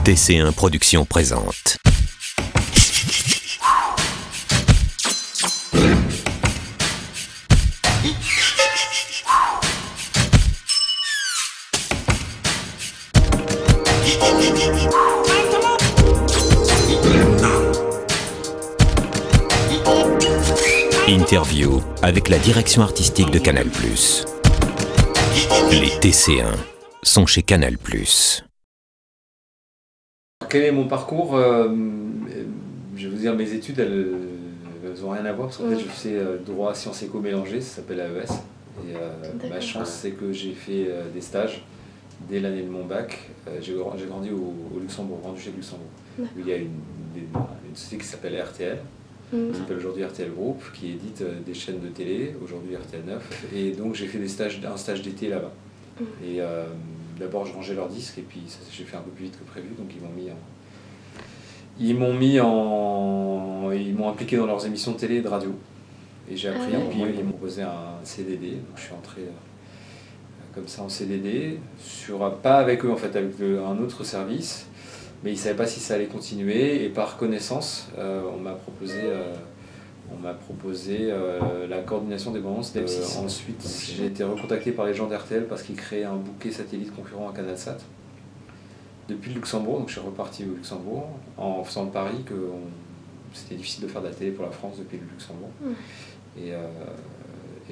TC1 Production présente. Interview avec la direction artistique de Canal+. Les TC1 sont chez Canal+. Quel est mon parcours? Je vais vous dire, mes études, elles n'ont rien à voir parce qu'en fait, je fais droit sciences éco mélangées, ça s'appelle AES. Et ma chance, c'est que j'ai fait des stages dès l'année de mon bac. J'ai grandi au Luxembourg, au Grand-Duché de Luxembourg, où il y a une société qui s'appelle RTL. Qui s'appelle aujourd'hui RTL Group, qui édite des chaînes de télé, aujourd'hui RTL 9. Et donc j'ai fait un stage d'été là-bas. Et d'abord je rangeais leurs disques et puis j'ai fait un peu plus vite que prévu, donc ils m'ont impliqué dans leurs émissions de télé et de radio. Et j'ai appris, puis ils m'ont proposé un CDD, donc je suis entré comme ça en CDD, pas avec eux en fait, avec un autre service. Mais ils ne savaient pas si ça allait continuer, et par connaissance, on m'a proposé la coordination des bandes d'M6. Ensuite, j'ai été recontacté par les gens d'RTL parce qu'ils créaient un bouquet satellite concurrent à CanalSat depuis le Luxembourg. Donc je suis reparti au Luxembourg en faisant le pari que c'était difficile de faire de la télé pour la France depuis le Luxembourg. Et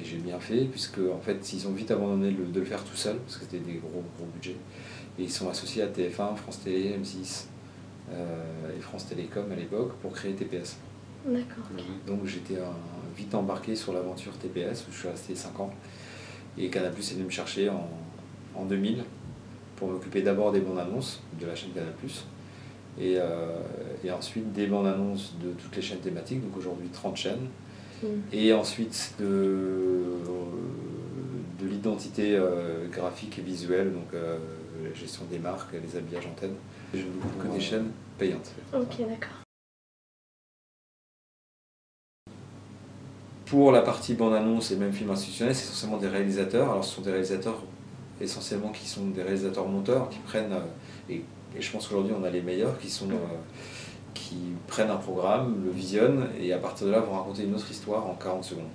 j'ai bien fait, puisque en fait, ils ont vite abandonné de le faire tout seul, parce que c'était des gros budgets. Et ils sont associés à TF1, France Télé, M6 et France Télécom à l'époque pour créer TPS. D'accord. Okay. Donc j'étais vite embarqué sur l'aventure TPS où je suis resté 5 ans. Et Canal+ est venu me chercher en 2000 pour m'occuper d'abord des bandes annonces de la chaîne Canal+. Et ensuite des bandes annonces de toutes les chaînes thématiques, donc aujourd'hui 30 chaînes. Et ensuite de l'identité graphique et visuelle, donc la gestion des marques, les habillages antennes. Je ne m'occupe que des chaînes payantes. Ok, d'accord. Pour la partie bande-annonce et même film institutionnel, c'est essentiellement des réalisateurs. Alors ce sont des réalisateurs essentiellement qui sont des réalisateurs-monteurs qui prennent, et je pense qu'aujourd'hui on a les meilleurs, qui prennent un programme, le visionnent et à partir de là vont raconter une autre histoire en 40 secondes.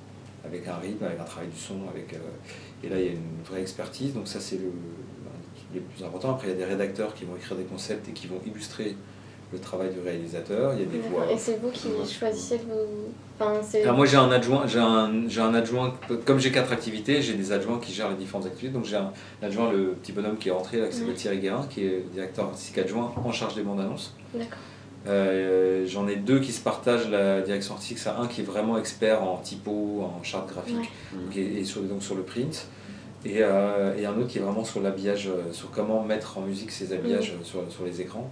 Avec un rythme, avec un travail du son, et là il y a une vraie expertise, donc ça c'est le plus important. Après il y a des rédacteurs qui vont écrire des concepts et qui vont illustrer le travail du réalisateur, il y a des voix. Et c'est vous qui choisissez moi j'ai un adjoint, comme j'ai 4 activités, j'ai des adjoints qui gèrent les différentes activités, donc j'ai un adjoint, le petit bonhomme qui est rentré là, qui s'appelle Thierry Guérin, qui est directeur artistique adjoint en charge des bandes annonces. D'accord. J'en ai 2 qui se partagent la direction artistique, c'est un qui est vraiment expert en typo, en charte graphique, et donc sur le print, et un autre qui est vraiment sur l'habillage, sur comment mettre en musique ces habillages sur les écrans.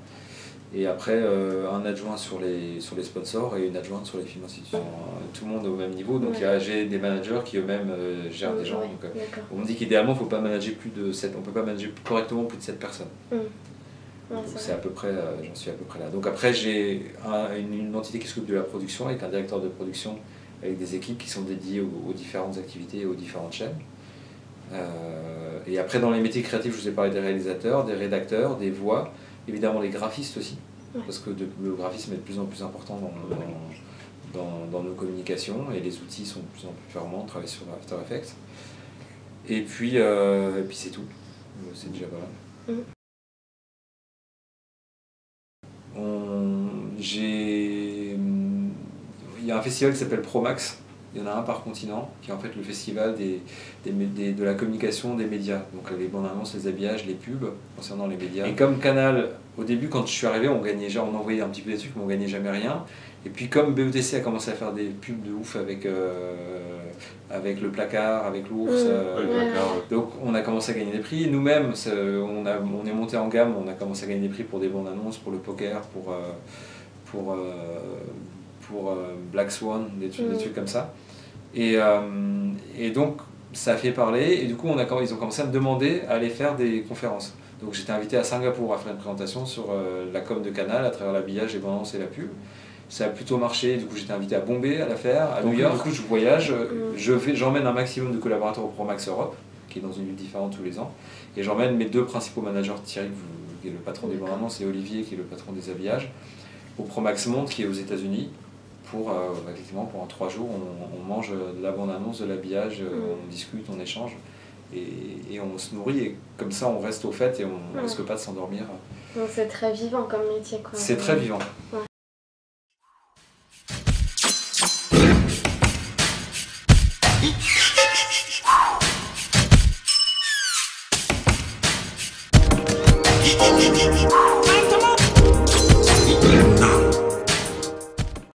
Et après un adjoint sur les sponsors et une adjointe sur les films institutionnels. Tout le monde est au même niveau, donc j'ai des managers qui eux-mêmes gèrent des gens. Donc, on me dit qu'idéalement il ne faut pas manager plus de 7, on ne peut pas manager correctement plus de 7 personnes. C'est à peu près, j'en suis à peu près là. Donc après j'ai une entité qui s'occupe de la production avec un directeur de production avec des équipes qui sont dédiées aux différentes activités et aux différentes chaînes. Et après dans les métiers créatifs, je vous ai parlé des réalisateurs, des rédacteurs, des voix, évidemment les graphistes aussi, parce que le graphisme est de plus en plus important dans nos communications et les outils sont de plus en plus performants, on travaille sur After Effects. Et puis c'est tout, c'est déjà pas mal. Il y a un festival qui s'appelle Promax, il y en a un par continent, qui est en fait le festival de la communication des médias, donc les bandes annonces, les habillages, les pubs concernant les médias. Et comme Canal, au début quand je suis arrivé, on envoyait un petit peu des trucs mais on gagnait jamais rien. Et puis comme BETC a commencé à faire des pubs de ouf avec le placard, avec l'ours, donc on a commencé à gagner des prix. Nous-mêmes, on est monté en gamme, on a commencé à gagner des prix pour des bandes annonces, pour le poker, pour Black Swan, des trucs comme ça. Et donc ça a fait parler, et du coup ils ont commencé à me demander à aller faire des conférences. Donc j'étais invité à Singapour à faire une présentation sur la com de Canal à travers l'habillage, les bandes annonces et la pub. Ça a plutôt marché, du coup j'étais invité à Bombay à la faire, à New York. Du coup je voyage, j'emmène un maximum de collaborateurs au Promax Europe, qui est dans une ville différente tous les ans, et j'emmène mes 2 principaux managers, Thierry qui est le patron des bandes annonces, et Olivier, qui est le patron des habillages, au Promax Monde, qui est aux États-Unis. Effectivement, pendant 3 jours, on mange de la bande-annonce, de l'habillage, on discute, on échange, et on se nourrit, et comme ça on reste au fait et on ne risque pas de s'endormir. Donc c'est très vivant comme métier, quoi. C'est très vivant. Ouais.